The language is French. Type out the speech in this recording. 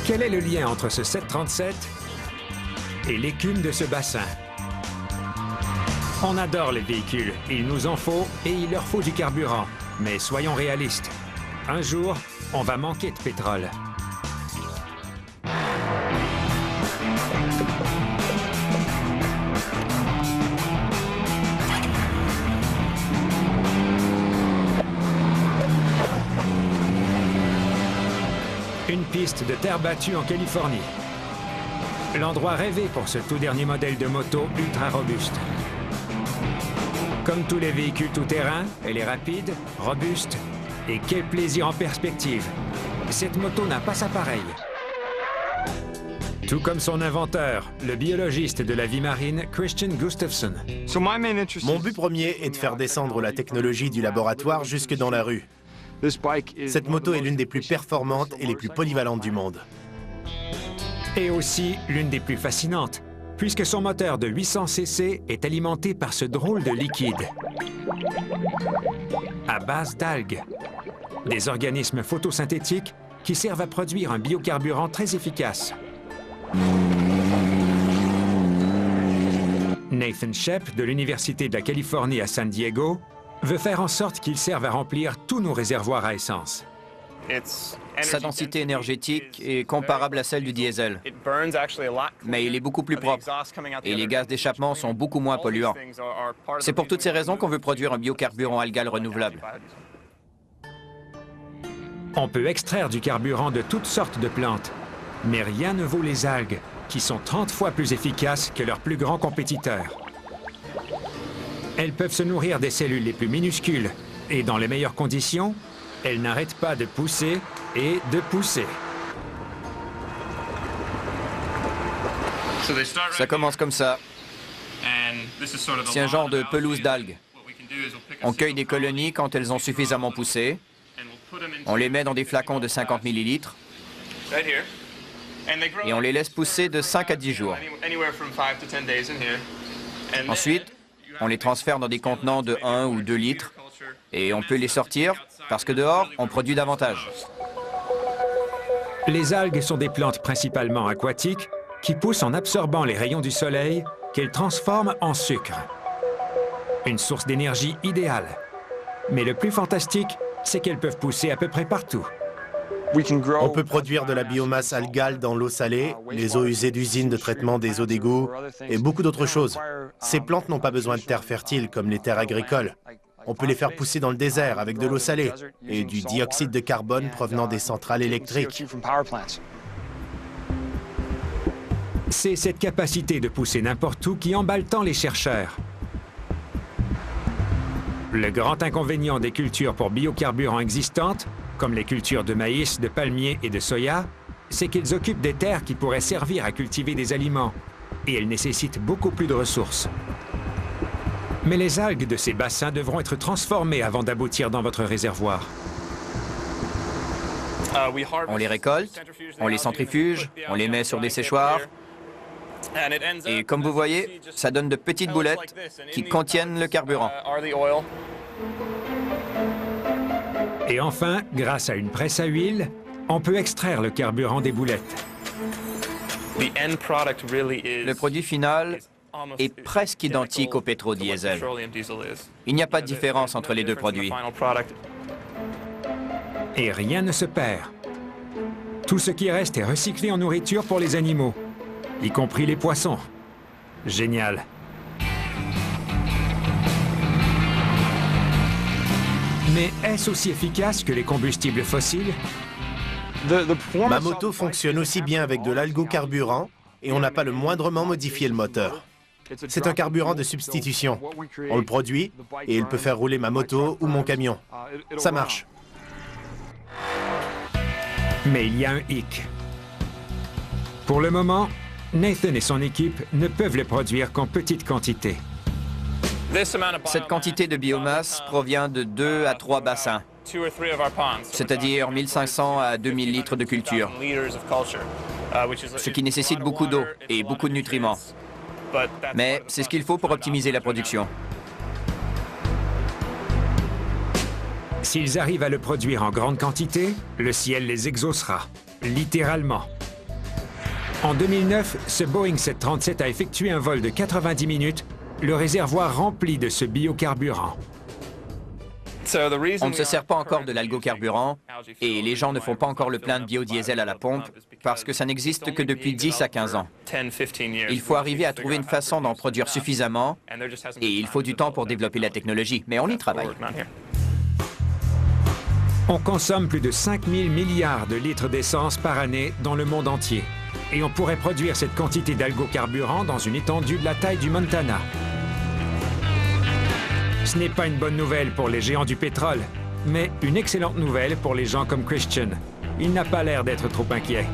Quel est le lien entre ce 737 et l'écume de ce bassin? On adore les véhicules, il nous en faut et il leur faut du carburant. Mais soyons réalistes, un jour, on va manquer de pétrole. Une piste de terre battue en Californie. L'endroit rêvé pour ce tout dernier modèle de moto ultra robuste. Comme tous les véhicules tout-terrain, elle est rapide, robuste et quel plaisir en perspective. Cette moto n'a pas sa pareille. Tout comme son inventeur, le biologiste de la vie marine, Christian Gustafson. Mon but premier est de faire descendre la technologie du laboratoire jusque dans la rue. Cette moto est l'une des plus performantes et les plus polyvalentes du monde. Et aussi l'une des plus fascinantes, puisque son moteur de 800 cc est alimenté par ce drôle de liquide à base d'algues, des organismes photosynthétiques qui servent à produire un biocarburant très efficace. Nathan Shep, de l'Université de la Californie à San Diego, veut faire en sorte qu'il serve à remplir tous nos réservoirs à essence. Sa densité énergétique est comparable à celle du diesel, mais il est beaucoup plus propre et les gaz d'échappement sont beaucoup moins polluants. C'est pour toutes ces raisons qu'on veut produire un biocarburant algal renouvelable. On peut extraire du carburant de toutes sortes de plantes, mais rien ne vaut les algues, qui sont 30 fois plus efficaces que leurs plus grands compétiteurs. Elles peuvent se nourrir des cellules les plus minuscules, et dans les meilleures conditions, elles n'arrêtent pas de pousser et de pousser. Ça commence comme ça. C'est un genre de pelouse d'algues. On cueille des colonies quand elles ont suffisamment poussé. On les met dans des flacons de 50 ml. Et on les laisse pousser de 5 à 10 jours. Ensuite, on les transfère dans des contenants de 1 ou 2 litres. Et on peut les sortir parce que dehors, on produit davantage. Les algues sont des plantes principalement aquatiques qui poussent en absorbant les rayons du soleil qu'elles transforment en sucre. Une source d'énergie idéale. Mais le plus fantastique, c'est qu'elles peuvent pousser à peu près partout. On peut produire de la biomasse algale dans l'eau salée, les eaux usées d'usines de traitement des eaux d'égout et beaucoup d'autres choses. Ces plantes n'ont pas besoin de terres fertiles comme les terres agricoles. On peut les faire pousser dans le désert avec de l'eau salée et du dioxyde de carbone provenant des centrales électriques. C'est cette capacité de pousser n'importe où qui emballe tant les chercheurs. Le grand inconvénient des cultures pour biocarburants existantes, comme les cultures de maïs, de palmiers et de soya, c'est qu'ils occupent des terres qui pourraient servir à cultiver des aliments, et elles nécessitent beaucoup plus de ressources. Mais les algues de ces bassins devront être transformées avant d'aboutir dans votre réservoir. On les récolte, on les centrifuge, on les met sur des séchoirs. Et comme vous voyez, ça donne de petites boulettes qui contiennent le carburant. Et enfin, grâce à une presse à huile, on peut extraire le carburant des boulettes. Le produit final est presque identique au pétrodiesel. Il n'y a pas de différence entre les deux produits. Et rien ne se perd. Tout ce qui reste est recyclé en nourriture pour les animaux, y compris les poissons. Génial. Mais est-ce aussi efficace que les combustibles fossiles? Ma moto fonctionne aussi bien avec de l'algocarburant et on n'a pas le moindrement modifié le moteur. C'est un carburant de substitution. On le produit et il peut faire rouler ma moto ou mon camion. Ça marche. Mais il y a un hic. Pour le moment, Nathan et son équipe ne peuvent le produire qu'en petite quantité. Cette quantité de biomasse provient de 2 à 3 bassins, c'est-à-dire 1500 à 2000 litres de culture, ce qui nécessite beaucoup d'eau et beaucoup de nutriments. Mais c'est ce qu'il faut pour optimiser la production. S'ils arrivent à le produire en grande quantité, le ciel les exaucera, littéralement. En 2009, ce Boeing 737 a effectué un vol de 90 minutes, le réservoir rempli de ce biocarburant. On ne se sert pas encore de l'algocarburant et les gens ne font pas encore le plein de biodiesel à la pompe parce que ça n'existe que depuis 10 à 15 ans. Il faut arriver à trouver une façon d'en produire suffisamment et il faut du temps pour développer la technologie, mais on y travaille. On consomme plus de 5 000 milliards de litres d'essence par année dans le monde entier. Et on pourrait produire cette quantité d'algocarburant dans une étendue de la taille du Montana. Ce n'est pas une bonne nouvelle pour les géants du pétrole, mais une excellente nouvelle pour les gens comme Christian. Il n'a pas l'air d'être trop inquiet.